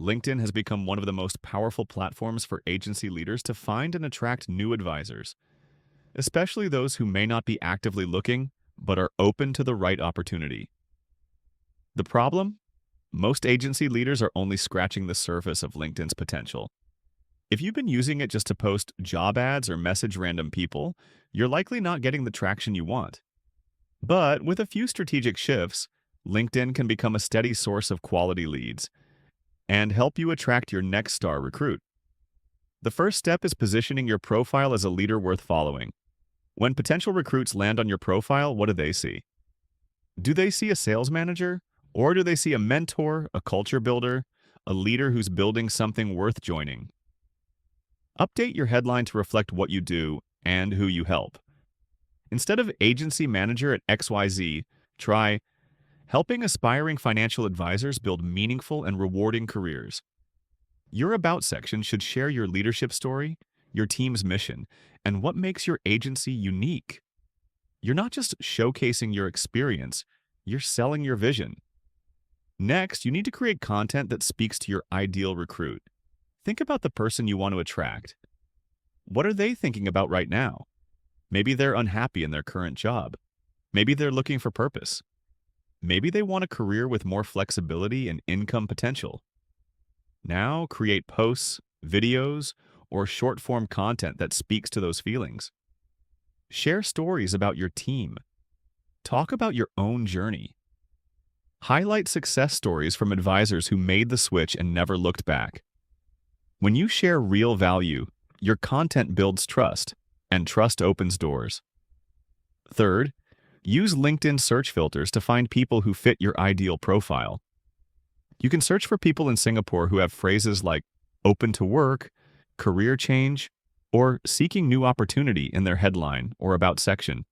LinkedIn has become one of the most powerful platforms for agency leaders to find and attract new advisors, especially those who may not be actively looking but are open to the right opportunity. The problem? Most agency leaders are only scratching the surface of LinkedIn's potential. If you've been using it just to post job ads or message random people, you're likely not getting the traction you want. But with a few strategic shifts, LinkedIn can become a steady source of quality leads and help you attract your next star recruit. The first step is positioning your profile as a leader worth following. When potential recruits land on your profile, what do they see? Do they see a sales manager? Or do they see a mentor, a culture builder, a leader who's building something worth joining? Update your headline to reflect what you do and who you help. Instead of agency manager at XYZ, try helping aspiring financial advisors build meaningful and rewarding careers. Your About section should share your leadership story, your team's mission, and what makes your agency unique. You're not just showcasing your experience, you're selling your vision. Next, you need to create content that speaks to your ideal recruit. Think about the person you want to attract. What are they thinking about right now? Maybe they're unhappy in their current job. Maybe they're looking for purpose. Maybe they want a career with more flexibility and income potential. Now, create posts, videos, or short-form content that speaks to those feelings. Share stories about your team. Talk about your own journey. Highlight success stories from advisors who made the switch and never looked back. When you share real value, your content builds trust, and trust opens doors. Third, use LinkedIn search filters to find people who fit your ideal profile. You can search for people in Singapore who have phrases like open to work, career change, or seeking new opportunity in their headline or About section.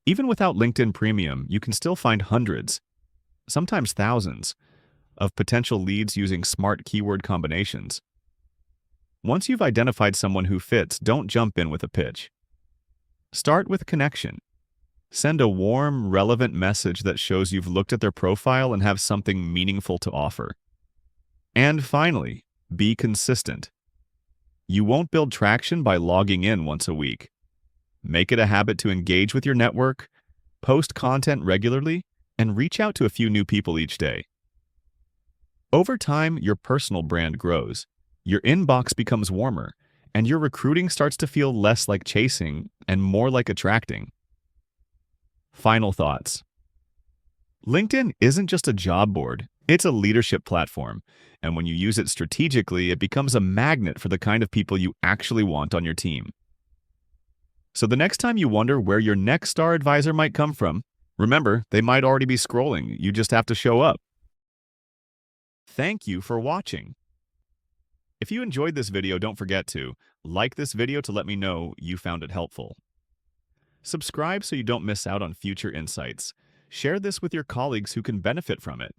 Even without LinkedIn Premium, you can still find hundreds, sometimes thousands, of potential leads using smart keyword combinations. Once you've identified someone who fits, don't jump in with a pitch. Start with connection. Send a warm, relevant message that shows you've looked at their profile and have something meaningful to offer. And finally, be consistent. You won't build traction by logging in once a week. Make it a habit to engage with your network, post content regularly, and reach out to a few new people each day. Over time, your personal brand grows, your inbox becomes warmer, and your recruiting starts to feel less like chasing and more like attracting. Final thoughts. LinkedIn isn't just a job board, it's a leadership platform, and when you use it strategically, it becomes a magnet for the kind of people you actually want on your team. So the next time you wonder where your next star advisor might come from, remember, they might already be scrolling. You just have to show up. Thank you for watching. If you enjoyed this video, don't forget to like this video to let me know you found it helpful. Subscribe so you don't miss out on future insights. Share this with your colleagues who can benefit from it.